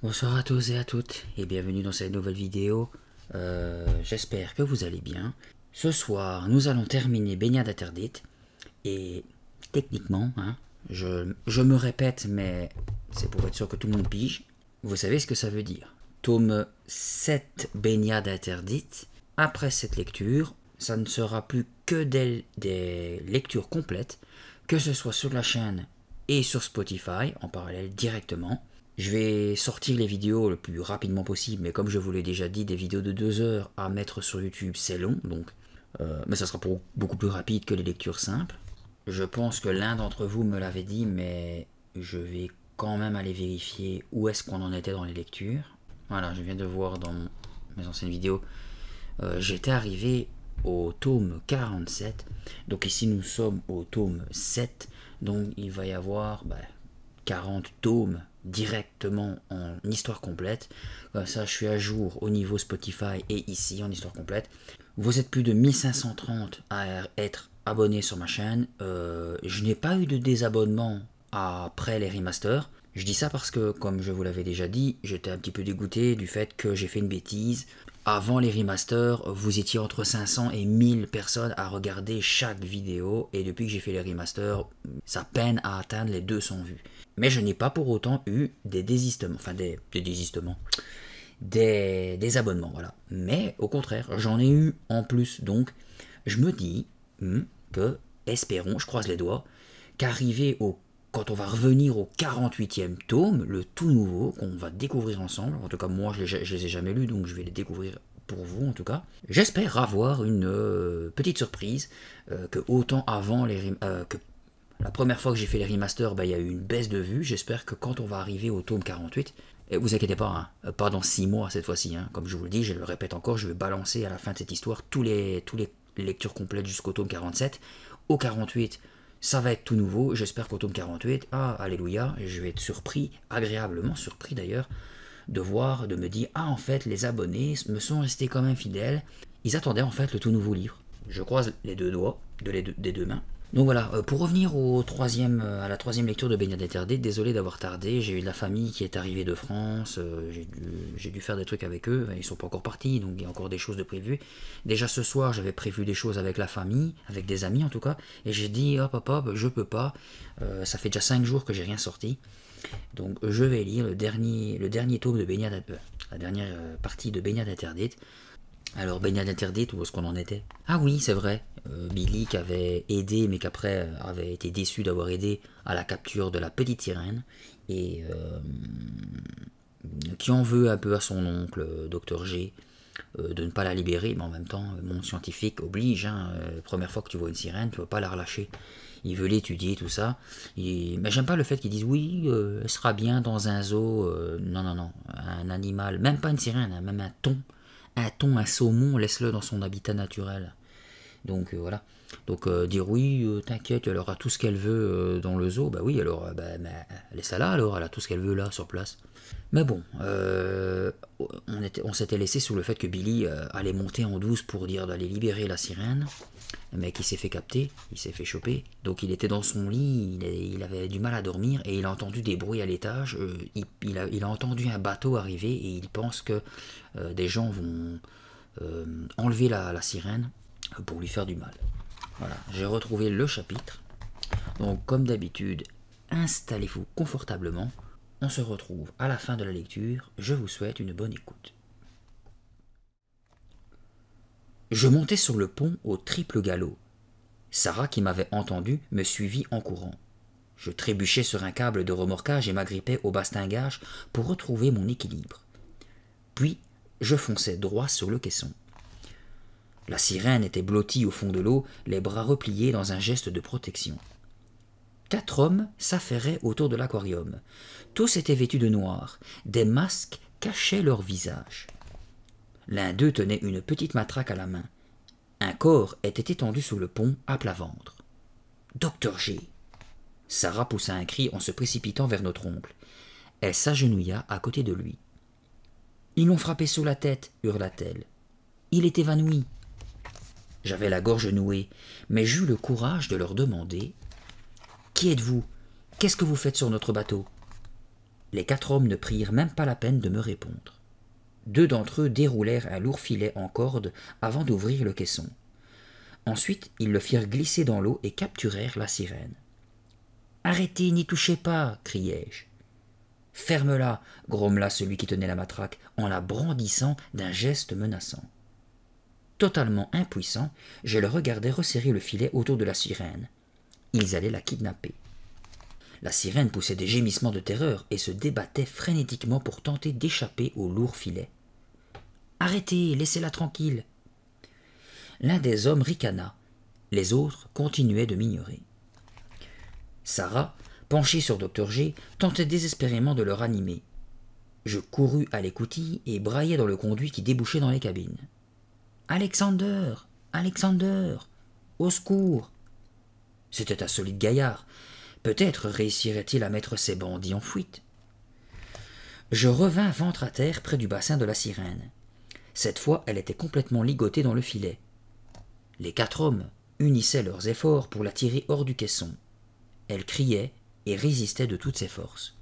Bonsoir à tous et à toutes et bienvenue dans cette nouvelle vidéo. J'espère que vous allez bien. Ce soir, nous allons terminer Baignade interdite et techniquement, je me répète mais c'est pour être sûr que tout le monde pige. Vous savez ce que ça veut dire. Tome 7 Baignade interdite. Après cette lecture, ça ne sera plus que des lectures complètes, que ce soit sur la chaîne et sur Spotify en parallèle directement. Je vais sortir les vidéos le plus rapidement possible, mais comme je vous l'ai déjà dit, des vidéos de 2 heures à mettre sur YouTube, c'est long, donc, mais ça sera beaucoup plus rapide que les lectures simples. Je pense que l'un d'entre vous me l'avait dit, mais je vais quand même aller vérifier où est-ce qu'on en était dans les lectures. Voilà, je viens de voir dans mes anciennes vidéos, j'étais arrivé au tome 47, donc ici nous sommes au tome 7, donc il va y avoir 40 tomes directement en histoire complète. Comme ça, je suis à jour au niveau Spotify et ici en histoire complète. Vous êtes plus de 1530 à être abonnés sur ma chaîne. Je n'ai pas eu de désabonnement après les remasters. Je dis ça parce que, comme je vous l'avais déjà dit, j'étais un petit peu dégoûté du fait que j'ai fait une bêtise. Avant les remasters, vous étiez entre 500 et 1000 personnes à regarder chaque vidéo, et depuis que j'ai fait les remasters, ça peine à atteindre les 200 vues. Mais je n'ai pas pour autant eu des désistements, enfin des désistements, des abonnements, voilà. Mais au contraire, j'en ai eu en plus, donc je me dis que, espérons, je croise les doigts, qu'arriver au quand on va revenir au 48e tome, le tout nouveau, qu'on va découvrir ensemble, en tout cas moi je les ai jamais lus, donc je vais les découvrir pour vous en tout cas, j'espère avoir une petite surprise, que autant avant que la première fois que j'ai fait les remasters, il y a eu une baisse de vue, j'espère que quand on va arriver au tome 48, et vous inquiétez pas, pas dans 6 mois cette fois-ci, comme je vous le dis, je le répète encore, je vais balancer à la fin de cette histoire tous les lectures complètes jusqu'au tome 47, au 48, ça va être tout nouveau, j'espère qu'au tome 48, alléluia, je vais être surpris, agréablement surpris d'ailleurs, de me dire, en fait, les abonnés me sont restés quand même fidèles, ils attendaient en fait le tout nouveau livre. Je croise les deux doigts, des deux mains. Donc voilà, pour revenir à la troisième lecture de Baignade interdite, désolé d'avoir tardé, j'ai eu de la famille qui est arrivée de France, j'ai dû faire des trucs avec eux, ils sont pas encore partis, donc il y a encore des choses de prévues. Déjà ce soir, j'avais prévu des choses avec la famille, avec des amis en tout cas, et j'ai dit, hop, je peux pas, ça fait déjà 5 jours que j'ai rien sorti, donc je vais lire le dernier tome de Baignade, la dernière partie de Baignade interdite. Alors, Baignade interdite, où est-ce qu'on en était? Ah oui, c'est vrai, Billy qui avait aidé, mais qu'après avait été déçu d'avoir aidé à la capture de la petite sirène, et qui en veut un peu à son oncle, Dr G, de ne pas la libérer, mais en même temps, mon scientifique oblige, première fois que tu vois une sirène, tu ne vas pas la relâcher. Il veut l'étudier, tout ça. Mais j'aime pas le fait qu'ils disent oui, elle sera bien dans un zoo. Non, non, non. Un animal, même pas une sirène, même un thon, un saumon, laisse-le dans son habitat naturel. Donc voilà. Donc dire oui, t'inquiète, elle aura tout ce qu'elle veut dans le zoo, bah oui, alors laisse-la là, alors elle a tout ce qu'elle veut là, sur place. Mais bon, on s'était laissé sur le fait que Billy allait monter en douce pour dire d'aller libérer la sirène. Le mec il s'est fait capter, il s'est fait choper, donc il était dans son lit, il avait du mal à dormir et il a entendu des bruits à l'étage, il a entendu un bateau arriver et il pense que des gens vont enlever la sirène pour lui faire du mal. Voilà, j'ai retrouvé le chapitre. Donc comme d'habitude, installez-vous confortablement. On se retrouve à la fin de la lecture. Je vous souhaite une bonne écoute. Je montai sur le pont au triple galop. Sarah, qui m'avait entendu, me suivit en courant. Je trébuchai sur un câble de remorquage et m'agrippais au bastingage pour retrouver mon équilibre. Puis, je fonçai droit sur le caisson. La sirène était blottie au fond de l'eau, les bras repliés dans un geste de protection. 4 hommes s'affairaient autour de l'aquarium. Tous étaient vêtus de noir. Des masques cachaient leurs visages. L'un d'eux tenait une petite matraque à la main. Un corps était étendu sous le pont, à plat ventre. « Docteur G !» Sarah poussa un cri en se précipitant vers notre oncle. Elle s'agenouilla à côté de lui. « Ils l'ont frappé sous la tête !» hurla-t-elle. « Il est évanoui !» J'avais la gorge nouée, mais j'eus le courage de leur demander « Qui êtes-vous? Qu'est-ce que vous faites sur notre bateau ?» Les 4 hommes ne prirent même pas la peine de me répondre. 2 d'entre eux déroulèrent un lourd filet en corde avant d'ouvrir le caisson. Ensuite, ils le firent glisser dans l'eau et capturèrent la sirène. « Arrêtez, n'y touchez pas !» criai-je. « Ferme-la !» grommela celui qui tenait la matraque en la brandissant d'un geste menaçant. Totalement impuissant, je le regardais resserrer le filet autour de la sirène. Ils allaient la kidnapper. La sirène poussait des gémissements de terreur et se débattait frénétiquement pour tenter d'échapper au lourd filet. « Arrêtez, laissez-la tranquille !» L'un des hommes ricana, les autres continuaient de m'ignorer. Sarah, penchée sur Dr G, tentait désespérément de le ranimer. Je courus à l'écoutille et braillai dans le conduit qui débouchait dans les cabines. « Alexander, Alexander, au secours !» C'était un solide gaillard. Peut-être réussirait-il à mettre ses bandits en fuite. Je revins ventre à terre près du bassin de la sirène. Cette fois, elle était complètement ligotée dans le filet. Les 4 hommes unissaient leurs efforts pour la tirer hors du caisson. Elle criait et résistait de toutes ses forces.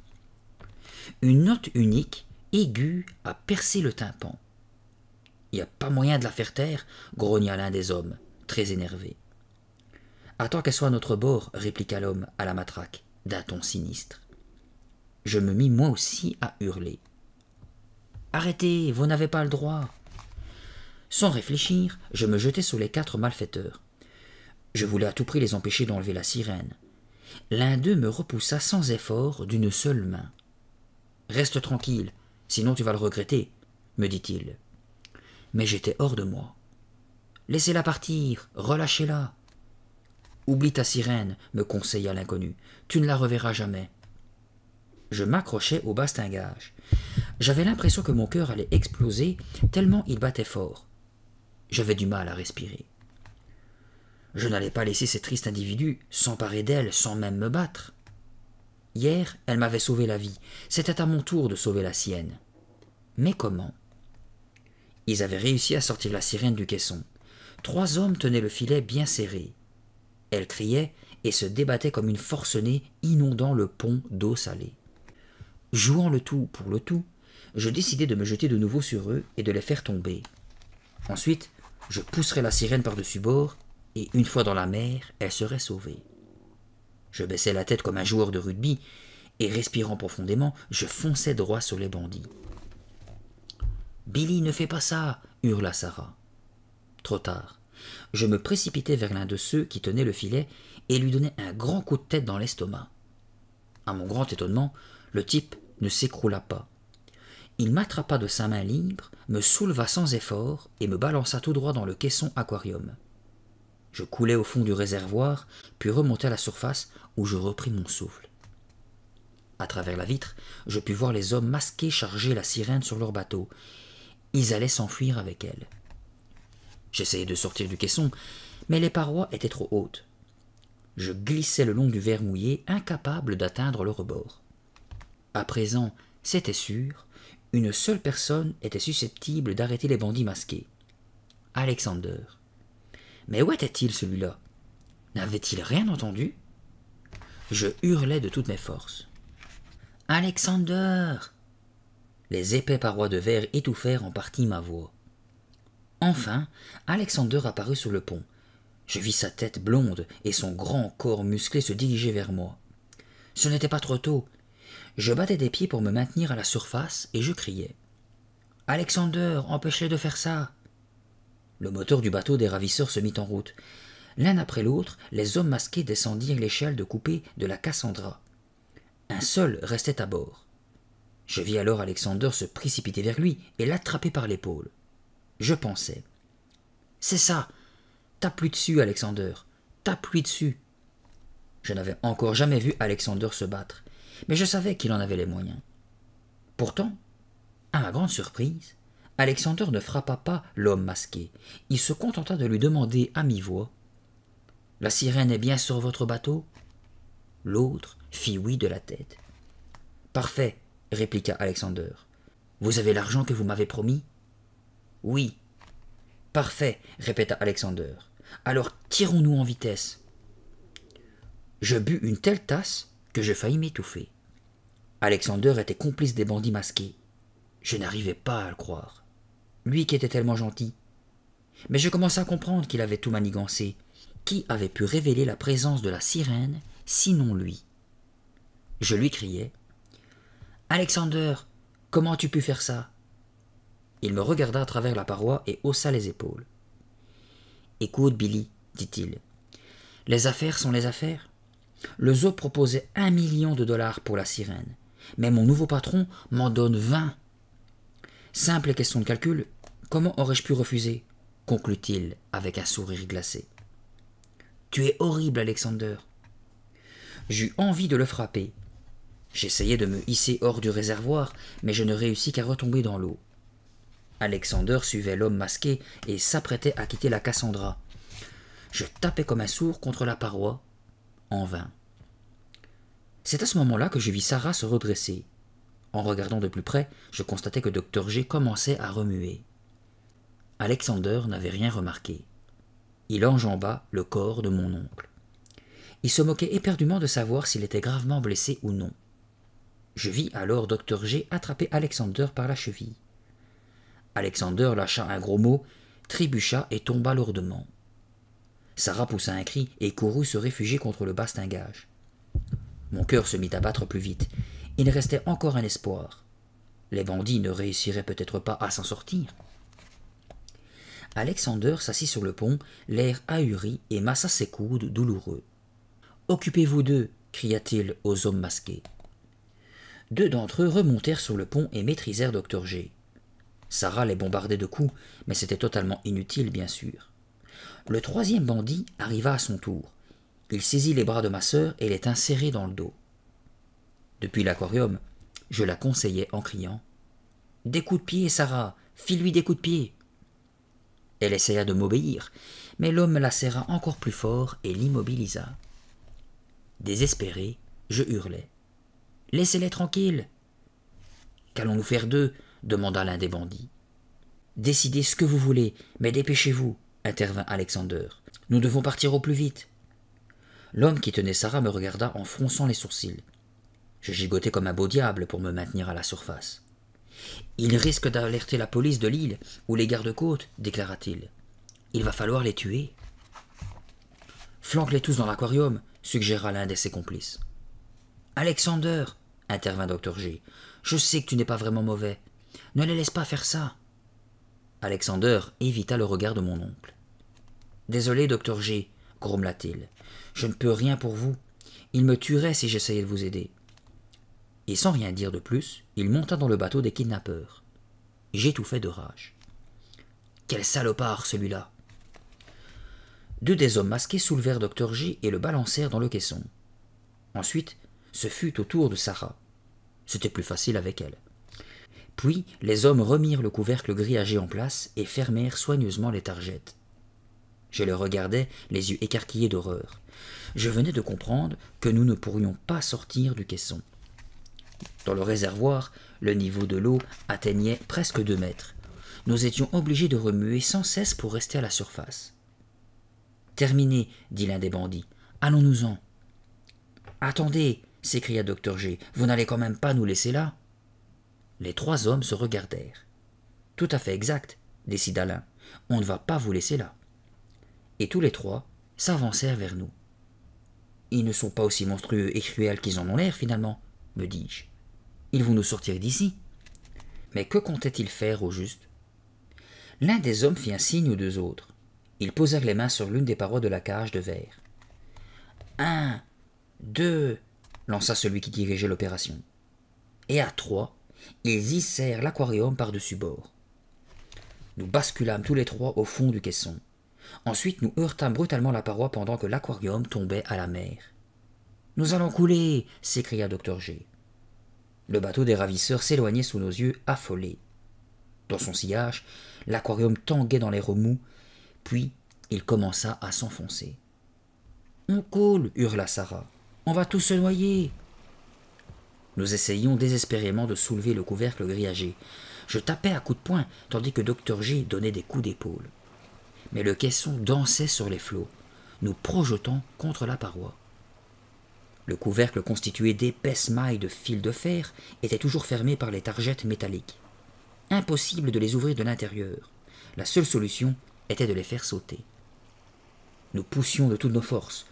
Une note unique, aiguë, a percé le tympan. « Il n'y a pas moyen de la faire taire » grogna l'un des hommes, très énervé. « Attends qu'elle soit à notre bord » répliqua l'homme à la matraque, d'un ton sinistre. Je me mis moi aussi à hurler. « Arrêtez, vous n'avez pas le droit !» Sans réfléchir, je me jetai sur les 4 malfaiteurs. Je voulais à tout prix les empêcher d'enlever la sirène. L'un d'eux me repoussa sans effort d'une seule main. « Reste tranquille, sinon tu vas le regretter, » me dit-il. Mais j'étais hors de moi. « Laissez-la partir, relâchez-la. »« Oublie ta sirène, » me conseilla l'inconnu, « tu ne la reverras jamais. » Je m'accrochais au bastingage. J'avais l'impression que mon cœur allait exploser tellement il battait fort. J'avais du mal à respirer. Je n'allais pas laisser ces tristes individus s'emparer d'elle sans même me battre. Hier, elle m'avait sauvé la vie. C'était à mon tour de sauver la sienne. Mais comment? Ils avaient réussi à sortir la sirène du caisson. 3 hommes tenaient le filet bien serré. Elle criait et se débattait comme une forcenée inondant le pont d'eau salée. Jouant le tout pour le tout, je décidai de me jeter de nouveau sur eux et de les faire tomber. Ensuite, je pousserais la sirène par-dessus bord, et une fois dans la mer, elle serait sauvée. Je baissai la tête comme un joueur de rugby, et respirant profondément, je fonçai droit sur les bandits. « Billy, ne fais pas ça !» hurla Sarah. Trop tard. Je me précipitai vers l'un de ceux qui tenaient le filet et lui donnai un grand coup de tête dans l'estomac. À mon grand étonnement, le type ne s'écroula pas. Il m'attrapa de sa main libre, me souleva sans effort et me balança tout droit dans le caisson aquarium. Je coulai au fond du réservoir, puis remontai à la surface où je repris mon souffle. À travers la vitre, je pus voir les hommes masqués charger la sirène sur leur bateau. Ils allaient s'enfuir avec elle. J'essayai de sortir du caisson, mais les parois étaient trop hautes. Je glissai le long du verre mouillé, incapable d'atteindre le rebord. À présent, c'était sûr, une seule personne était susceptible d'arrêter les bandits masqués. Alexander. Mais où était-il, celui-là? N'avait-il rien entendu? Je hurlai de toutes mes forces. « Alexander !» Les épais parois de verre étouffèrent en partie ma voix. Enfin, Alexander apparut sur le pont. Je vis sa tête blonde et son grand corps musclé se diriger vers moi. Ce n'était pas trop tôt. Je battais des pieds pour me maintenir à la surface et je criais. « Alexander, empêche-les de faire ça !» Le moteur du bateau des ravisseurs se mit en route. L'un après l'autre, les hommes masqués descendirent l'échelle de coupée de la Cassandra. Un seul restait à bord. Je vis alors Alexander se précipiter vers lui et l'attraper par l'épaule. Je pensais. « C'est ça! Tape-lui dessus, Alexander! Tape-lui dessus !» Je n'avais encore jamais vu Alexander se battre, mais je savais qu'il en avait les moyens. Pourtant, à ma grande surprise, Alexander ne frappa pas l'homme masqué. Il se contenta de lui demander à mi-voix « La sirène est bien sur votre bateau ?» L'autre fit oui de la tête. « Parfait, » répliqua Alexander. « Vous avez l'argent que vous m'avez promis ?»« Oui. »« Parfait, » répéta Alexander. « Alors tirons-nous en vitesse. » Je bus une telle tasse que je faillis m'étouffer. Alexander était complice des bandits masqués. Je n'arrivais pas à le croire. Lui qui était tellement gentil. Mais je commençais à comprendre qu'il avait tout manigancé. Qui avait pu révéler la présence de la sirène, sinon lui? Je lui criai. « Alexander, comment as-tu pu faire ça ?» Il me regarda à travers la paroi et haussa les épaules. « Écoute, Billy, dit-il, les affaires sont les affaires. Le zoo proposait 1 million de dollars pour la sirène, mais mon nouveau patron m'en donne 20. Simple question de calcul, comment aurais-je pu refuser? Conclut-il avec un sourire glacé. Tu es horrible, Alexander. J'eus envie de le frapper. J'essayai de me hisser hors du réservoir, mais je ne réussis qu'à retomber dans l'eau. Alexander suivait l'homme masqué et s'apprêtait à quitter la Cassandra. Je tapais comme un sourd contre la paroi, en vain. C'est à ce moment-là que je vis Sarah se redresser. En regardant de plus près, je constatais que Dr G commençait à remuer. Alexander n'avait rien remarqué. Il enjamba le corps de mon oncle. Il se moquait éperdument de savoir s'il était gravement blessé ou non. Je vis alors Dr G attraper Alexander par la cheville. Alexander lâcha un gros mot, trébucha et tomba lourdement. Sarah poussa un cri et courut se réfugier contre le bastingage. Mon cœur se mit à battre plus vite. Il restait encore un espoir. Les bandits ne réussiraient peut-être pas à s'en sortir. Alexander s'assit sur le pont, l'air ahuri, et massa ses coudes douloureux. « Occupez-vous d'eux » cria-t-il aux hommes masqués. 2 d'entre eux remontèrent sur le pont et maîtrisèrent Dr G. Sarah les bombardait de coups, mais c'était totalement inutile, bien sûr. Le 3e bandit arriva à son tour. Il saisit les bras de ma sœur et les tint serrés dans le dos. Depuis l'aquarium, je la conseillais en criant « Des coups de pied, Sarah, file-lui des coups de pied !» Elle essaya de m'obéir, mais l'homme la serra encore plus fort et l'immobilisa. Désespéré, je hurlai. « Laissez-les tranquilles !»« Qu'allons-nous faire d'eux ?» demanda l'un des bandits. « Décidez ce que vous voulez, mais dépêchez-vous !» intervint Alexander. « Nous devons partir au plus vite. » L'homme qui tenait Sarah me regarda en fronçant les sourcils. Je gigotais comme un beau diable pour me maintenir à la surface. « Ils risquent d'alerter la police de l'île ou les gardes-côtes, déclara-t-il. « Il va falloir les tuer. »« Flanque-les tous dans l'aquarium, suggéra l'un de ses complices. « Alexander, intervint Dr G, je sais que tu n'es pas vraiment mauvais. Ne les laisse pas faire ça. » Alexander évita le regard de mon oncle. « Désolé, Dr G, grommela-t-il. Je ne peux rien pour vous. Il me tuerait si j'essayais de vous aider. » Et sans rien dire de plus, il monta dans le bateau des kidnappeurs. J'étouffais de rage. « Quel salopard, celui-là !» 2 des hommes masqués soulevèrent Dr G et le balancèrent dans le caisson. Ensuite, ce fut au tour de Sarah. C'était plus facile avec elle. Puis, les hommes remirent le couvercle grillagé en place et fermèrent soigneusement les targettes. Je les regardais, les yeux écarquillés d'horreur. Je venais de comprendre que nous ne pourrions pas sortir du caisson. Dans le réservoir, le niveau de l'eau atteignait presque 2 mètres. Nous étions obligés de remuer sans cesse pour rester à la surface. « Terminé, dit l'un des bandits. Allons-nous-en. »« Attendez, s'écria Dr G, vous n'allez quand même pas nous laisser là ?» Les 3 hommes se regardèrent. « Tout à fait exact, décida l'un. On ne va pas vous laisser là. » Et tous les 3 s'avancèrent vers nous. « Ils ne sont pas aussi monstrueux et cruels qu'ils en ont l'air, finalement, me dis-je. Ils vont nous sortir d'ici. » Mais que comptaient-ils faire au juste? L'un des hommes fit un signe aux 2 autres. Ils posèrent les mains sur l'une des parois de la cage de verre. « 1, 2, lança celui qui dirigeait l'opération. Et à 3, ils hissèrent l'aquarium par-dessus bord. Nous basculâmes tous les 3 au fond du caisson. Ensuite, nous heurtâmes brutalement la paroi pendant que l'aquarium tombait à la mer. « Nous allons couler !» s'écria Dr G. Le bateau des ravisseurs s'éloignait sous nos yeux affolés. Dans son sillage, l'aquarium tanguait dans les remous, puis il commença à s'enfoncer. « On coule !» hurla Sarah. « On va tous se noyer !» Nous essayions désespérément de soulever le couvercle grillagé. Je tapais à coups de poing, tandis que Dr G donnait des coups d'épaule. Mais le caisson dansait sur les flots, nous projetant contre la paroi. Le couvercle constitué d'épaisses mailles de fil de fer était toujours fermé par les targettes métalliques. Impossible de les ouvrir de l'intérieur. La seule solution était de les faire sauter. Nous poussions de toutes nos forces.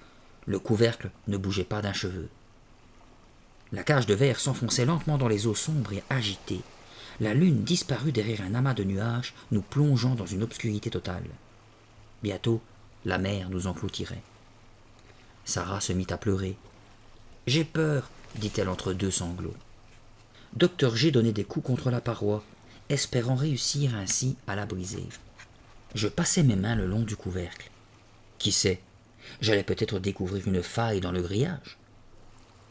Le couvercle ne bougeait pas d'un cheveu. La cage de verre s'enfonçait lentement dans les eaux sombres et agitées. La lune disparut derrière un amas de nuages, nous plongeant dans une obscurité totale. Bientôt, la mer nous engloutirait. Sarah se mit à pleurer. « J'ai peur, dit-elle entre deux sanglots. Dr G donnait des coups contre la paroi, espérant réussir ainsi à la briser. Je passais mes mains le long du couvercle. Qui sait, j'allais peut-être découvrir une faille dans le grillage.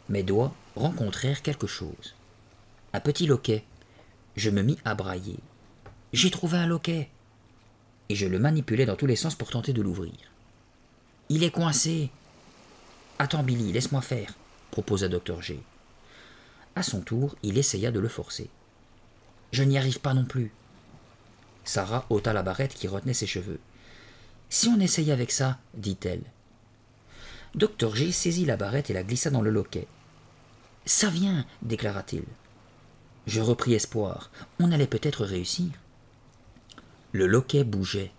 Mes doigts rencontrèrent quelque chose. Un petit loquet. Je me mis à brailler. J'ai trouvé un loquet. Et je le manipulais dans tous les sens pour tenter de l'ouvrir. Il est coincé. Attends Billy, laisse-moi faire, proposa Dr G. À son tour, il essaya de le forcer. Je n'y arrive pas non plus. Sarah ôta la barrette qui retenait ses cheveux. Si on essayait avec ça, dit-elle. Dr G saisit la barrette et la glissa dans le loquet. Ça vient, déclara-t-il. Je repris espoir. On allait peut-être réussir. Le loquet bougeait.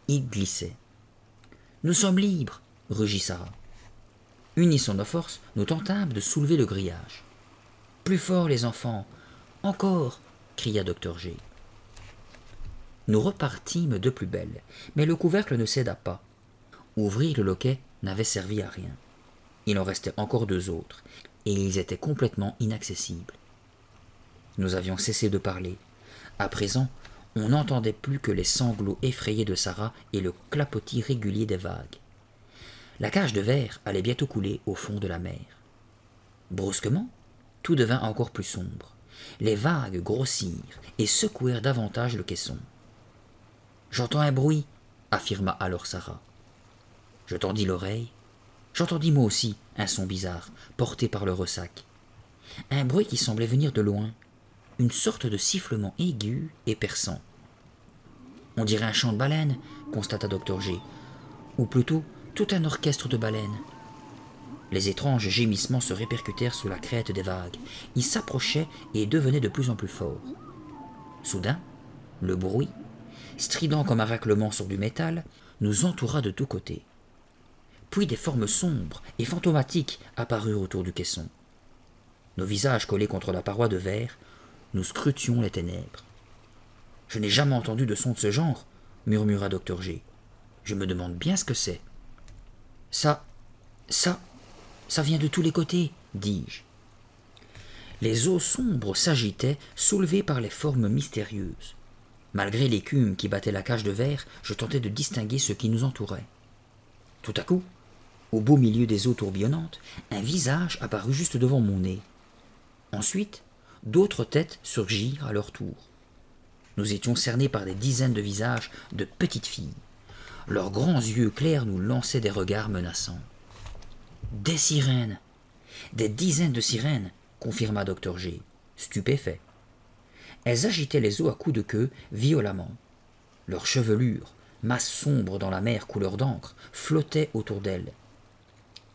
Il glissait. Nous sommes libres, rugit Sarah. Unissant nos forces, nous tentâmes de soulever le grillage. Plus fort, les enfants. Encore, cria Dr G. Nous repartîmes de plus belle, mais le couvercle ne céda pas. Ouvrir le loquet n'avait servi à rien. Il en restait encore deux autres, et ils étaient complètement inaccessibles. Nous avions cessé de parler. À présent, on n'entendait plus que les sanglots effrayés de Sarah et le clapotis régulier des vagues. La cage de verre allait bientôt couler au fond de la mer. Brusquement, tout devint encore plus sombre. Les vagues grossirent et secouèrent davantage le caisson. « J'entends un bruit, » affirma alors Sarah. Je tendis l'oreille. J'entendis moi aussi un son bizarre, porté par le ressac. Un bruit qui semblait venir de loin, une sorte de sifflement aigu et perçant. « On dirait un chant de baleine, » constata Dr G, ou plutôt tout un orchestre de baleines. Les étranges gémissements se répercutèrent sous la crête des vagues. Ils s'approchaient et devenaient de plus en plus forts. Soudain, le bruit, strident comme un raclement sur du métal, nous entoura de tous côtés. Puis des formes sombres et fantomatiques apparurent autour du caisson. Nos visages collés contre la paroi de verre, nous scrutions les ténèbres. « Je n'ai jamais entendu de son de ce genre, » murmura Dr G. « Je me demande bien ce que c'est. »« Ça vient de tous les côtés, » dis-je. Les eaux sombres s'agitaient, soulevées par les formes mystérieuses. Malgré l'écume qui battait la cage de verre, je tentais de distinguer ce qui nous entourait. Tout à coup, au beau milieu des eaux tourbillonnantes, un visage apparut juste devant mon nez. Ensuite, d'autres têtes surgirent à leur tour. Nous étions cernés par des dizaines de visages de petites filles. Leurs grands yeux clairs nous lançaient des regards menaçants. « Des sirènes ! Des dizaines de sirènes !» confirma Dr G, stupéfait. Elles agitaient les eaux à coups de queue violemment. Leurs chevelures, masse sombre dans la mer couleur d'encre, flottaient autour d'elles.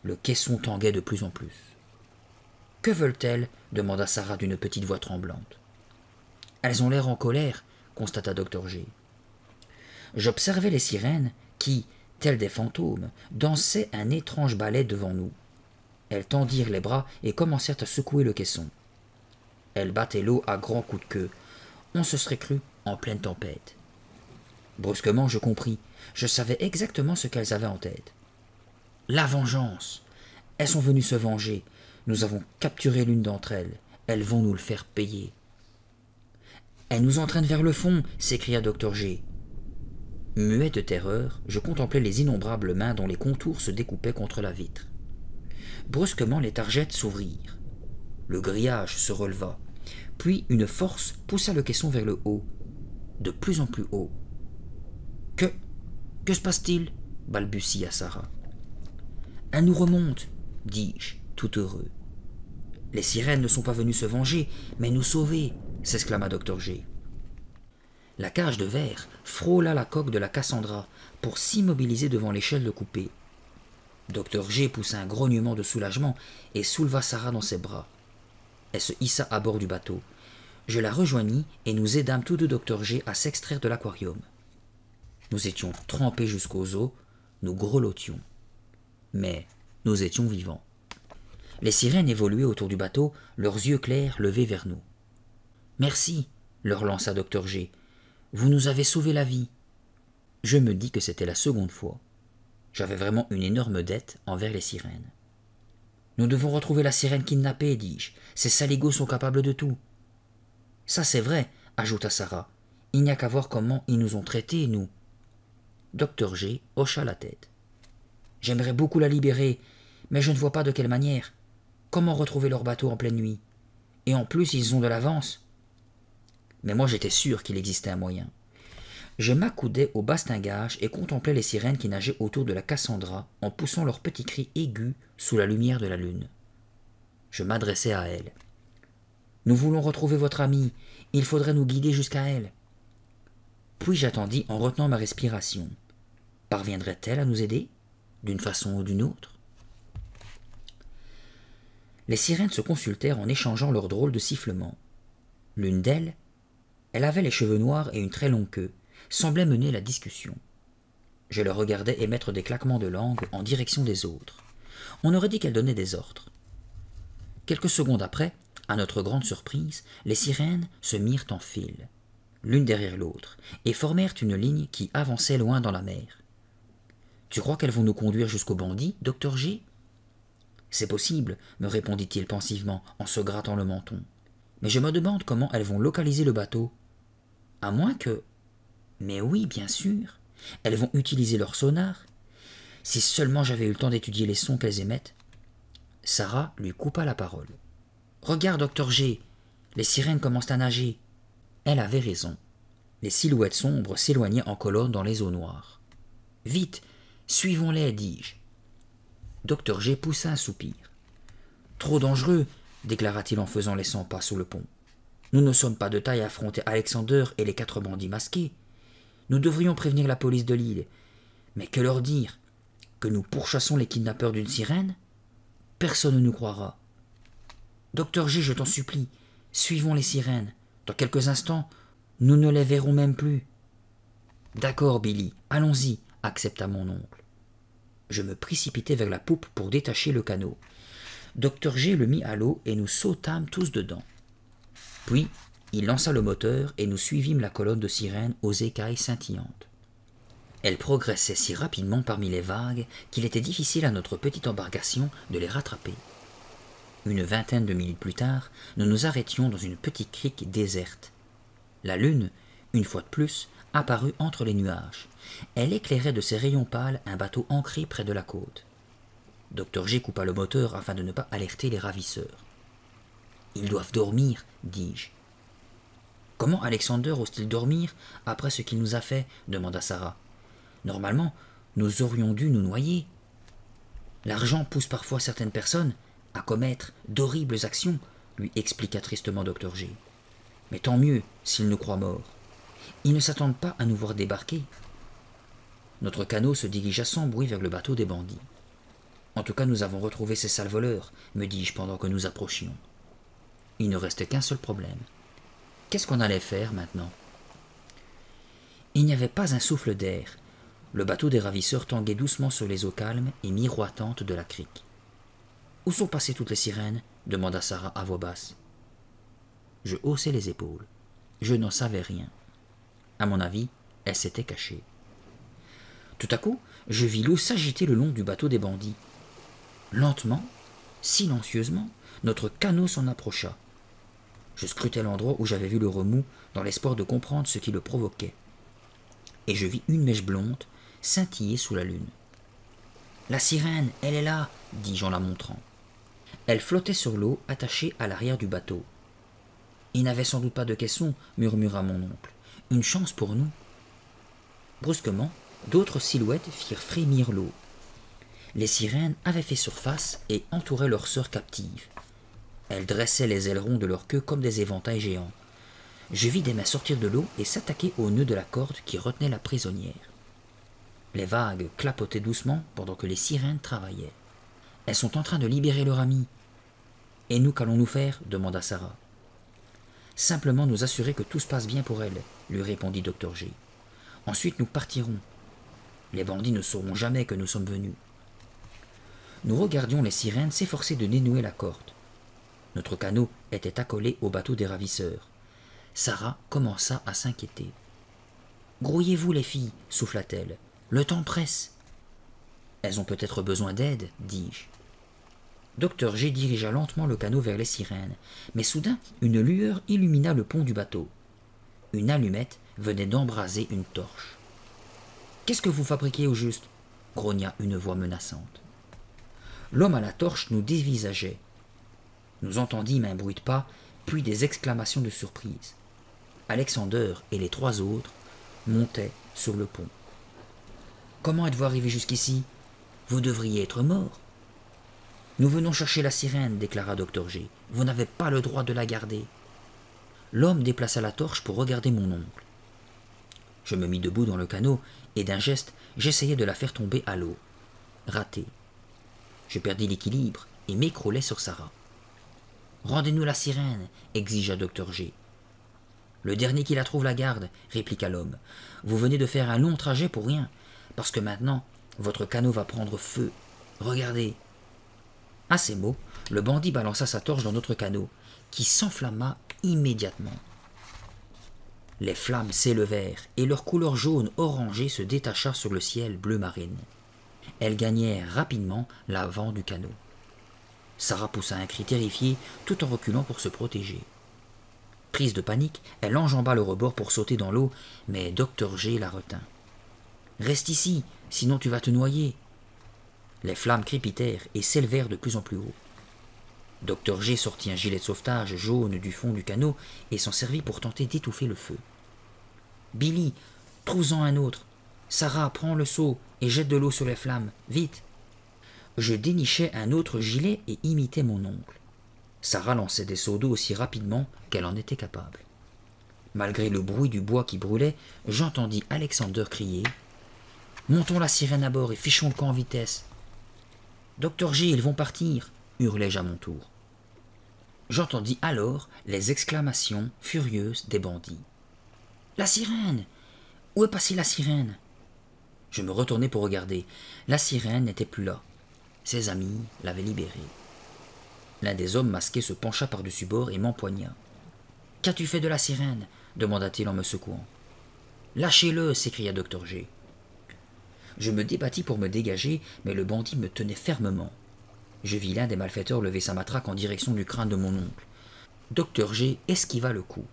Le caisson tanguait de plus en plus. « Que veulent-elles » demanda Sarah d'une petite voix tremblante. « Elles ont l'air en colère » constata Dr G. J'observai les sirènes qui, telles des fantômes, dansaient un étrange ballet devant nous. Elles tendirent les bras et commencèrent à secouer le caisson. Elles battaient l'eau à grands coups de queue. On se serait cru en pleine tempête. Brusquement, je compris. Je savais exactement ce qu'elles avaient en tête. La vengeance. Elles sont venues se venger. Nous avons capturé l'une d'entre elles. Elles vont nous le faire payer. Elles nous entraînent vers le fond, s'écria Dr G. Muet de terreur, je contemplais les innombrables mains dont les contours se découpaient contre la vitre. Brusquement, les targettes s'ouvrirent. Le grillage se releva. Puis une force poussa le caisson vers le haut, de plus en plus haut. « Que se passe-t-il » balbutia Sarah. « Elle nous remonte, dis-je, tout heureux. Les sirènes ne sont pas venues se venger, mais nous sauver, s'exclama Dr G. La cage de verre frôla la coque de la Cassandra pour s'immobiliser devant l'échelle de coupée. Docteur G poussa un grognement de soulagement et souleva Sarah dans ses bras. Elle se hissa à bord du bateau. Je la rejoignis et nous aidâmes tous deux Docteur G à s'extraire de l'aquarium. Nous étions trempés jusqu'aux os, nous grelottions. Mais nous étions vivants. Les sirènes évoluaient autour du bateau, leurs yeux clairs levés vers nous. « Merci, leur lança Docteur G. Vous nous avez sauvé la vie. » Je me dis que c'était la seconde fois. J'avais vraiment une énorme dette envers les sirènes. « Nous devons retrouver la sirène kidnappée, dis-je. Ces saligots sont capables de tout. »« Ça c'est vrai, » ajouta Sarah. « Il n'y a qu'à voir comment ils nous ont traités, nous. » Docteur G hocha la tête. « J'aimerais beaucoup la libérer, mais je ne vois pas de quelle manière. Comment retrouver leur bateau en pleine nuit? Et en plus, ils ont de l'avance. » Mais moi j'étais sûr qu'il existait un moyen. Je m'accoudais au bastingage et contemplais les sirènes qui nageaient autour de la Cassandra en poussant leurs petits cris aigus sous la lumière de la lune. Je m'adressais à elles. « Nous voulons retrouver votre amie. Il faudrait nous guider jusqu'à elle. » Puis j'attendis en retenant ma respiration. Parviendrait-elle à nous aider, d'une façon ou d'une autre? Les sirènes se consultèrent en échangeant leurs drôles de sifflements. L'une d'elles, elle avait les cheveux noirs et une très longue queue, semblait mener la discussion. Je le regardais émettre des claquements de langue en direction des autres. On aurait dit qu'elle donnait des ordres. Quelques secondes après, à notre grande surprise, les sirènes se mirent en file, l'une derrière l'autre, et formèrent une ligne qui avançait loin dans la mer. « Tu crois qu'elles vont nous conduire jusqu'au bandit, Docteur G ?»« C'est possible, » me répondit-il pensivement en se grattant le menton. « Mais je me demande comment elles vont localiser le bateau. À moins que... Mais oui, bien sûr, elles vont utiliser leur sonar. Si seulement j'avais eu le temps d'étudier les sons qu'elles émettent. » Sarah lui coupa la parole. « Regarde, Docteur G, les sirènes commencent à nager. » Elle avait raison. Les silhouettes sombres s'éloignaient en colonne dans les eaux noires. « Vite, suivons-les, dis-je. » Docteur G poussa un soupir. « Trop dangereux, déclara-t-il en faisant les 100 pas sous le pont. Nous ne sommes pas de taille à affronter Alexander et les 4 bandits masqués. Nous devrions prévenir la police de l'île. Mais que leur dire? Que nous pourchassons les kidnappeurs d'une sirène? Personne ne nous croira. Docteur G, je t'en supplie, suivons les sirènes. Dans quelques instants, nous ne les verrons même plus. D'accord, Billy, allons-y, accepta mon oncle. Je me précipitai vers la poupe pour détacher le canot. Docteur G le mit à l'eau et nous sautâmes tous dedans. Puis, il lança le moteur et nous suivîmes la colonne de sirènes aux écailles scintillantes. Elles progressaient si rapidement parmi les vagues qu'il était difficile à notre petite embarcation de les rattraper. Une vingtaine de minutes plus tard, nous nous arrêtions dans une petite crique déserte. La lune, une fois de plus, apparut entre les nuages. Elle éclairait de ses rayons pâles un bateau ancré près de la côte. Docteur G coupa le moteur afin de ne pas alerter les ravisseurs. « Ils doivent dormir, dis-je. »« Comment Alexander ose-t-il dormir après ce qu'il nous a fait ?» demanda Sarah. « Normalement, nous aurions dû nous noyer. L'argent pousse parfois certaines personnes à commettre d'horribles actions, lui expliqua tristement Docteur G. Mais tant mieux s'ils nous croient morts. Ils ne s'attendent pas à nous voir débarquer. » Notre canot se dirigea sans bruit vers le bateau des bandits. « En tout cas, nous avons retrouvé ces sales voleurs, me dis-je pendant que nous approchions. Il ne restait qu'un seul problème. Qu'est-ce qu'on allait faire maintenant? Il n'y avait pas un souffle d'air. Le bateau des ravisseurs tanguait doucement sur les eaux calmes et miroitantes de la crique. « Où sont passées toutes les sirènes ?» demanda Sarah à voix basse. Je haussai les épaules. Je n'en savais rien. À mon avis, elles s'étaient cachées. Tout à coup, je vis l'eau s'agiter le long du bateau des bandits. Lentement, silencieusement, notre canot s'en approcha. Je scrutai l'endroit où j'avais vu le remous dans l'espoir de comprendre ce qui le provoquait. Et je vis une mèche blonde scintiller sous la lune. « La sirène, elle est là !» dis-je en la montrant. Elle flottait sur l'eau, attachée à l'arrière du bateau. « Il n'avait sans doute pas de caisson, » murmura mon oncle. « Une chance pour nous. » Brusquement, d'autres silhouettes firent frémir l'eau. Les sirènes avaient fait surface et entouraient leur sœur captive. Elles dressaient les ailerons de leur queue comme des éventails géants. Je vis des mains sortir de l'eau et s'attaquer au nœud de la corde qui retenait la prisonnière. Les vagues clapotaient doucement pendant que les sirènes travaillaient. « Elles sont en train de libérer leur ami. »« Et nous, qu'allons-nous faire » demanda Sarah. « Simplement nous assurer que tout se passe bien pour elle, » lui répondit Dr. G. « Ensuite nous partirons. Les bandits ne sauront jamais que nous sommes venus. » Nous regardions les sirènes s'efforcer de dénouer la corde. Notre canot était accolé au bateau des ravisseurs. Sarah commença à s'inquiéter. « Grouillez-vous, les filles, souffla-t-elle. Le temps presse. »« Elles ont peut-être besoin d'aide, dis-je. » Dr. G dirigea lentement le canot vers les sirènes, mais soudain une lueur illumina le pont du bateau. Une allumette venait d'embraser une torche. « Qu'est-ce que vous fabriquez au juste » grogna une voix menaçante. L'homme à la torche nous dévisageait. Nous entendîmes un bruit de pas, puis des exclamations de surprise. Alexander et les 3 autres montaient sur le pont. « Comment êtes-vous arrivé jusqu'ici? Vous devriez être mort. »« Nous venons chercher la sirène, déclara Dr. G. Vous n'avez pas le droit de la garder. » L'homme déplaça la torche pour regarder mon oncle. Je me mis debout dans le canot et d'un geste, j'essayai de la faire tomber à l'eau. Raté. Je perdis l'équilibre et m'écroulai sur Sarah. « Rendez-nous la sirène, » exigea Dr. G. « Le dernier qui la trouve la garde, » répliqua l'homme. « Vous venez de faire un long trajet pour rien, parce que maintenant, votre canot va prendre feu. Regardez. » À ces mots, le bandit balança sa torche dans notre canot, qui s'enflamma immédiatement. Les flammes s'élevèrent et leur couleur jaune orangée se détacha sur le ciel bleu marine. Elles gagnèrent rapidement l'avant du canot. Sarah poussa un cri terrifié tout en reculant pour se protéger. Prise de panique, elle enjamba le rebord pour sauter dans l'eau, mais Dr. G la retint. « Reste ici, sinon tu vas te noyer. » Les flammes crépitèrent et s'élevèrent de plus en plus haut. Dr. G sortit un gilet de sauvetage jaune du fond du canot et s'en servit pour tenter d'étouffer le feu. « Billy, trouve-en un autre. Sarah, prends le seau et jette de l'eau sur les flammes, vite !» Je dénichai un autre gilet et imitai mon oncle. Sarah lançait des seaux d'eau aussi rapidement qu'elle en était capable. Malgré le bruit du bois qui brûlait, j'entendis Alexander crier « Montons la sirène à bord et fichons le camp en vitesse !»« Dr. G, ils vont partir !» hurlai-je à mon tour. J'entendis alors les exclamations furieuses des bandits. « La sirène! Où est passée la sirène ?» Je me retournai pour regarder. La sirène n'était plus là. Ses amis l'avaient libérée. L'un des hommes masqués se pencha par-dessus bord et m'empoigna. « Qu'as-tu fait de la sirène ?» demanda-t-il en me secouant. « Lâchez-le » s'écria Dr. G. Je me débattis pour me dégager, mais le bandit me tenait fermement. Je vis l'un des malfaiteurs lever sa matraque en direction du crâne de mon oncle. Dr. G esquiva le coup.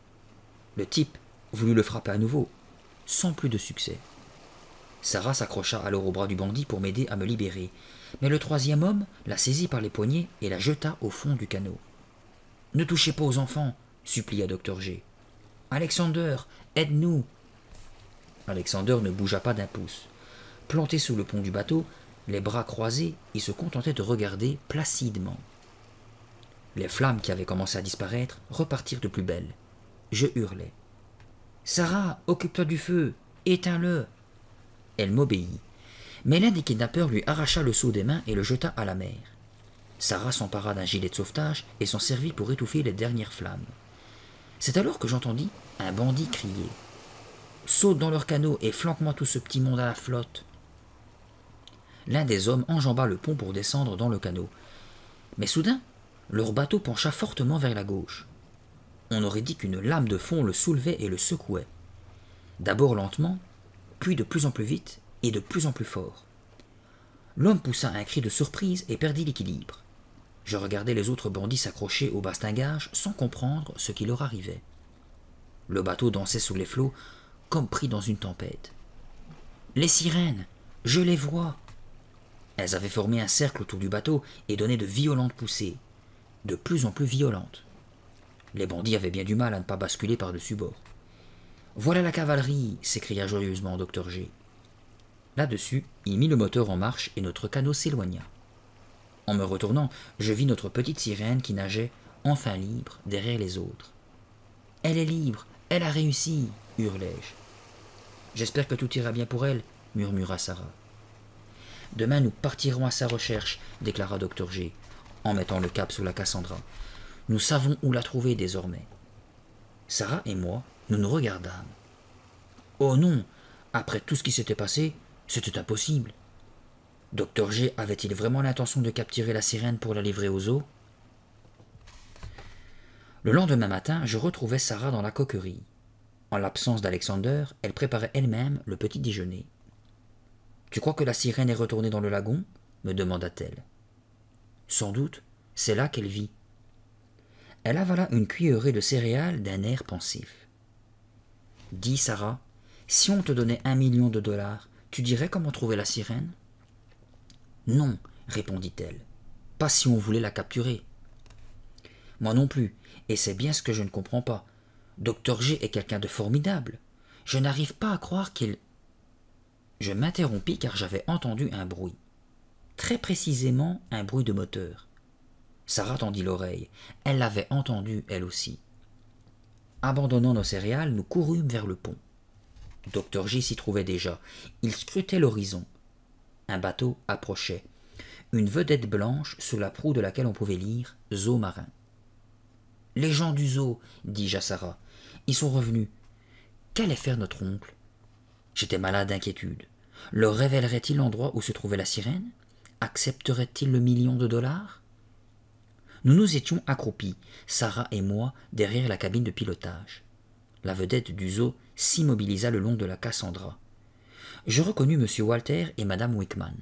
Le type voulut le frapper à nouveau, sans plus de succès. Sarah s'accrocha alors au bras du bandit pour m'aider à me libérer, mais le 3e homme la saisit par les poignets et la jeta au fond du canot. « Ne touchez pas aux enfants !» supplia Dr. G. « Alexander, aide-nous !» Alexander ne bougea pas d'un pouce. Planté sous le pont du bateau, les bras croisés, il se contentait de regarder placidement. Les flammes qui avaient commencé à disparaître repartirent de plus belle. Je hurlai. « Sarah, occupe-toi du feu, éteins-le !» Elle m'obéit, mais l'un des kidnappeurs lui arracha le seau des mains et le jeta à la mer. Sarah s'empara d'un gilet de sauvetage et s'en servit pour étouffer les dernières flammes. C'est alors que j'entendis un bandit crier « Saute dans leur canot et flanque-moi tout ce petit monde à la flotte !» L'un des hommes enjamba le pont pour descendre dans le canot. Mais soudain, leur bateau pencha fortement vers la gauche. On aurait dit qu'une lame de fond le soulevait et le secouait. D'abord lentement, puis de plus en plus vite et de plus en plus fort. L'homme poussa un cri de surprise et perdit l'équilibre. Je regardais les autres bandits s'accrocher au bastingage sans comprendre ce qui leur arrivait. Le bateau dansait sous les flots comme pris dans une tempête. « Les sirènes, je les vois !» Elles avaient formé un cercle autour du bateau et donné de violentes poussées, de plus en plus violentes. Les bandits avaient bien du mal à ne pas basculer par-dessus bord. « Voilà la cavalerie !» s'écria joyeusement Dr. G. Là-dessus, il mit le moteur en marche et notre canot s'éloigna. En me retournant, je vis notre petite sirène qui nageait, enfin libre, derrière les autres. « Elle est libre, elle a réussi !» hurlai-je. « J'espère que tout ira bien pour elle, murmura Sarah. Demain nous partirons à sa recherche, déclara Dr G, en mettant le cap sur la Cassandra. Nous savons où la trouver désormais. Sarah et moi, nous nous regardâmes. Oh non, après tout ce qui s'était passé, c'était impossible. Dr G avait-il vraiment l'intention de capturer la sirène pour la livrer aux zoo? Le lendemain matin, je retrouvai Sarah dans la coquerie. En l'absence d'Alexander, elle préparait elle-même le petit déjeuner. « Tu crois que la sirène est retournée dans le lagon ?» me demanda-t-elle. « Sans doute, c'est là qu'elle vit. » Elle avala une cuillerée de céréales d'un air pensif. « Dis, Sarah, si on te donnait 1 million de dollars, tu dirais comment trouver la sirène ?»« Non, répondit-elle, pas si on voulait la capturer. »« Moi non plus, et c'est bien ce que je ne comprends pas. Dr G est quelqu'un de formidable. Je n'arrive pas à croire qu'il... » Je m'interrompis car j'avais entendu un bruit. Très précisément un bruit de moteur. Sarah tendit l'oreille. Elle l'avait entendu, elle aussi. Abandonnant nos céréales, nous courûmes vers le pont. Dr J s'y trouvait déjà. Il scrutait l'horizon. Un bateau approchait. Une vedette blanche sous la proue de laquelle on pouvait lire « Zoo marin ». « Les gens du zoo, dis-je à Sarah. Ils sont revenus. Qu'allait faire notre oncle? J'étais malade d'inquiétude. Leur révélerait-il l'endroit où se trouvait la sirène? Accepterait-il le 1 million de dollars? Nous nous étions accroupis, Sarah et moi, derrière la cabine de pilotage. La vedette du zoo s'immobilisa le long de la Cassandra. Je reconnus M. Walter et Mme Wickman.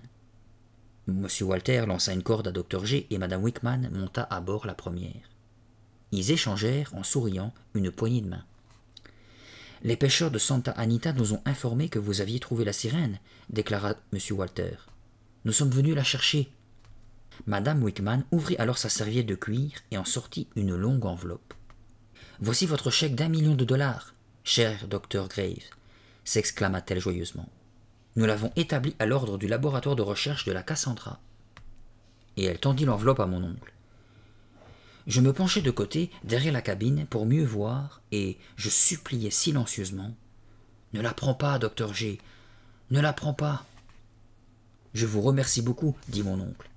M. Walter lança une corde à Dr G et Mme Wickman monta à bord la première. Ils échangèrent, en souriant, une poignée de main. « Les pêcheurs de Santa Anita nous ont informé que vous aviez trouvé la sirène, » déclara M. Walter. « Nous sommes venus la chercher. » Madame Wickman ouvrit alors sa serviette de cuir et en sortit une longue enveloppe. « Voici votre chèque d'1 million de dollars, cher Dr Graves, » s'exclama-t-elle joyeusement. « Nous l'avons établi à l'ordre du laboratoire de recherche de la Cassandra. » Et elle tendit l'enveloppe à mon oncle. Je me penchai de côté, derrière la cabine, pour mieux voir, et je suppliai silencieusement. « Ne la prends pas, Dr G, ne la prends pas. »« Je vous remercie beaucoup, dit mon oncle. »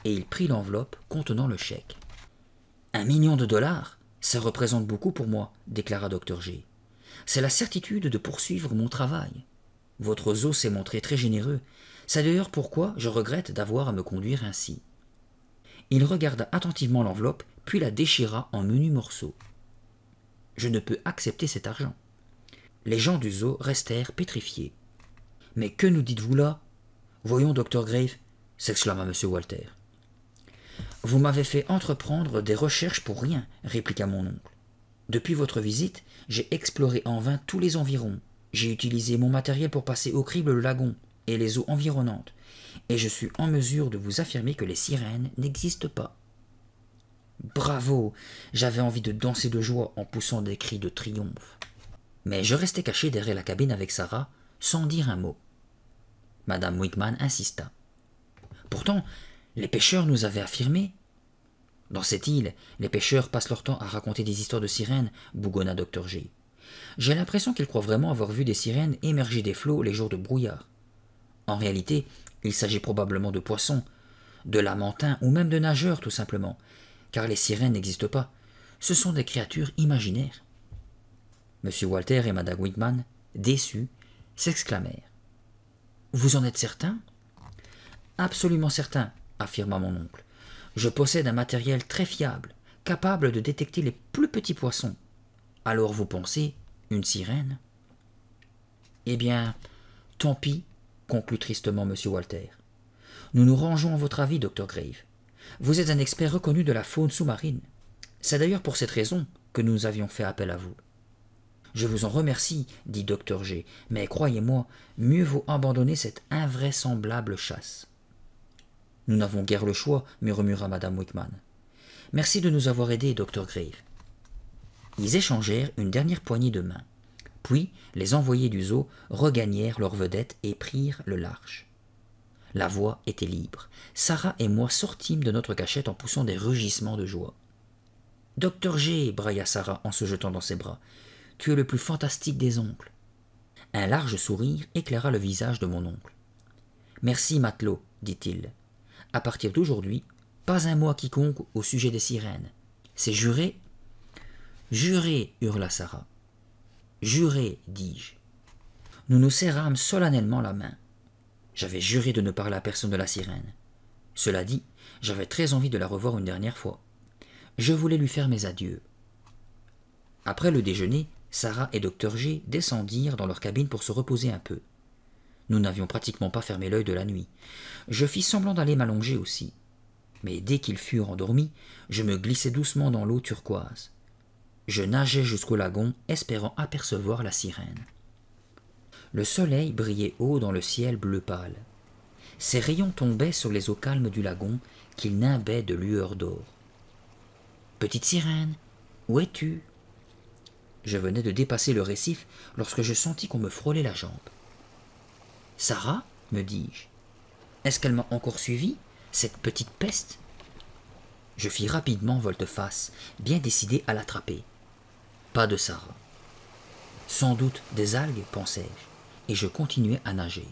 Et il prit l'enveloppe contenant le chèque. « 1 million de dollars, ça représente beaucoup pour moi, déclara Dr G. C'est la certitude de poursuivre mon travail. Votre zoo s'est montré très généreux. C'est d'ailleurs pourquoi je regrette d'avoir à me conduire ainsi. » Il regarda attentivement l'enveloppe, puis la déchira en menus morceaux. « Je ne peux accepter cet argent. » Les gens du zoo restèrent pétrifiés. « Mais que nous dites-vous là? Voyons, Dr Grave, » s'exclama M. Walter. « Vous m'avez fait entreprendre des recherches pour rien, » répliqua mon oncle. « Depuis votre visite, j'ai exploré en vain tous les environs. J'ai utilisé mon matériel pour passer au crible le lagon et les eaux environnantes, et je suis en mesure de vous affirmer que les sirènes n'existent pas. » Bravo! J'avais envie de danser de joie en poussant des cris de triomphe. Mais je restais caché derrière la cabine avec Sarah, sans dire un mot. Madame Wickman insista. Pourtant, les pêcheurs nous avaient affirmé. Dans cette île, les pêcheurs passent leur temps à raconter des histoires de sirènes, bougonna Dr G. J'ai l'impression qu'ils croient vraiment avoir vu des sirènes émerger des flots les jours de brouillard. En réalité, il s'agit probablement de poissons, de lamantins ou même de nageurs tout simplement, car les sirènes n'existent pas. Ce sont des créatures imaginaires. M. Walter et Mme Wickman, déçus, s'exclamèrent. « Vous en êtes certain ?»« Absolument certain, » affirma mon oncle. « Je possède un matériel très fiable, capable de détecter les plus petits poissons. Alors vous pensez, une sirène ?»« Eh bien, tant pis, » conclut tristement M. Walter. « Nous nous rangeons à votre avis, Dr Grave. Vous êtes un expert reconnu de la faune sous-marine. C'est d'ailleurs pour cette raison que nous avions fait appel à vous. »« Je vous en remercie, dit Dr G, mais croyez-moi, mieux vaut abandonner cette invraisemblable chasse. »« Nous n'avons guère le choix, murmura Mme Wickman. »« Merci de nous avoir aidés, Dr Grave. » Ils échangèrent une dernière poignée de main. Puis les envoyés du zoo regagnèrent leur vedette et prirent le large. La voie était libre. Sarah et moi sortîmes de notre cachette en poussant des rugissements de joie. « Dr G !» brailla Sarah en se jetant dans ses bras. « Tu es le plus fantastique des oncles. » Un large sourire éclaira le visage de mon oncle. « Merci, matelot, dit-il. À partir d'aujourd'hui, pas un mot à quiconque au sujet des sirènes. C'est juré ?» « Juré, hurla Sarah. « Juré, dis-je. » Nous nous serrâmes solennellement la main. J'avais juré de ne parler à personne de la sirène. Cela dit, j'avais très envie de la revoir une dernière fois. Je voulais lui faire mes adieux. Après le déjeuner, Sarah et Dr G descendirent dans leur cabine pour se reposer un peu. Nous n'avions pratiquement pas fermé l'œil de la nuit. Je fis semblant d'aller m'allonger aussi. Mais dès qu'ils furent endormis, je me glissai doucement dans l'eau turquoise. Je nageai jusqu'au lagon, espérant apercevoir la sirène. Le soleil brillait haut dans le ciel bleu pâle. Ses rayons tombaient sur les eaux calmes du lagon qu'il nimbait de lueurs d'or. « Petite sirène, où es-tu » Je venais de dépasser le récif lorsque je sentis qu'on me frôlait la jambe. « Sarah » me dis-je. « Est-ce qu'elle m'a encore suivi, cette petite peste ?» Je fis rapidement volte-face, bien décidé à l'attraper. Pas de Sarah. Sans doute des algues, pensai-je, et je continuai à nager.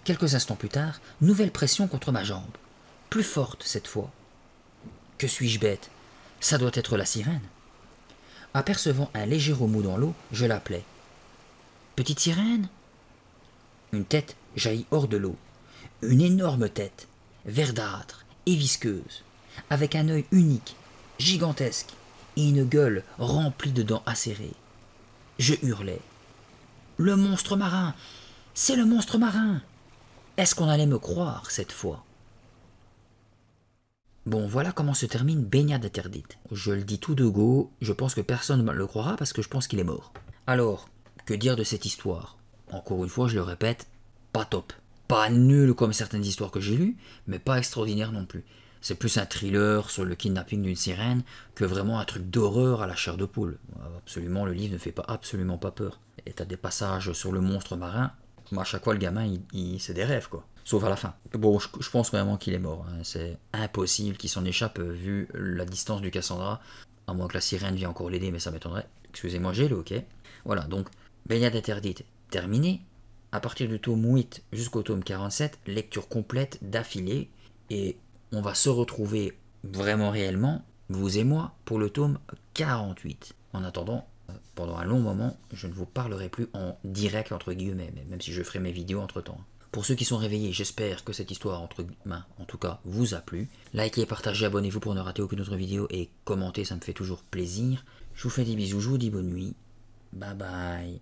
Quelques instants plus tard, nouvelle pression contre ma jambe, plus forte cette fois. Que suis-je bête? Ça doit être la sirène. Apercevant un léger remous dans l'eau, je l'appelai. « Petite sirène ?» Une tête jaillit hors de l'eau, une énorme tête, verdâtre et visqueuse, avec un œil unique, gigantesque, et une gueule remplie de dents acérées. Je hurlai. « Le monstre marin! C'est le monstre marin! » Est-ce qu'on allait me croire cette fois? Bon, voilà comment se termine Baignade interdite. Je le dis tout de go, je pense que personne ne le croira parce que je pense qu'il est mort. Alors, que dire de cette histoire? Encore une fois, je le répète, pas top. Pas nul comme certaines histoires que j'ai lues, mais pas extraordinaire non plus. C'est plus un thriller sur le kidnapping d'une sirène que vraiment un truc d'horreur à la chair de poule. Absolument, le livre ne fait absolument pas peur. Et t'as des passages sur le monstre marin, à chaque fois le gamin, c'est des rêves quoi. Sauf à la fin. Bon, je pense vraiment qu'il est mort. Hein. C'est impossible qu'il s'en échappe vu la distance du Cassandra. À moins que la sirène vienne encore l'aider, mais ça m'étonnerait. Excusez-moi, j'ai le ok. Voilà, donc, Baignade interdite, terminée. À partir du tome 8 jusqu'au tome 47, lecture complète d'affilée. Et on va se retrouver vraiment réellement, vous et moi, pour le tome 48. En attendant, pendant un long moment, je ne vous parlerai plus en direct, entre guillemets, même si je ferai mes vidéos entre-temps. Pour ceux qui sont réveillés, j'espère que cette histoire, en tout cas, vous a plu. Likez, partagez, abonnez-vous pour ne rater aucune autre vidéo et commentez, ça me fait toujours plaisir. Je vous fais des bisous, je vous dis bonne nuit. Bye bye.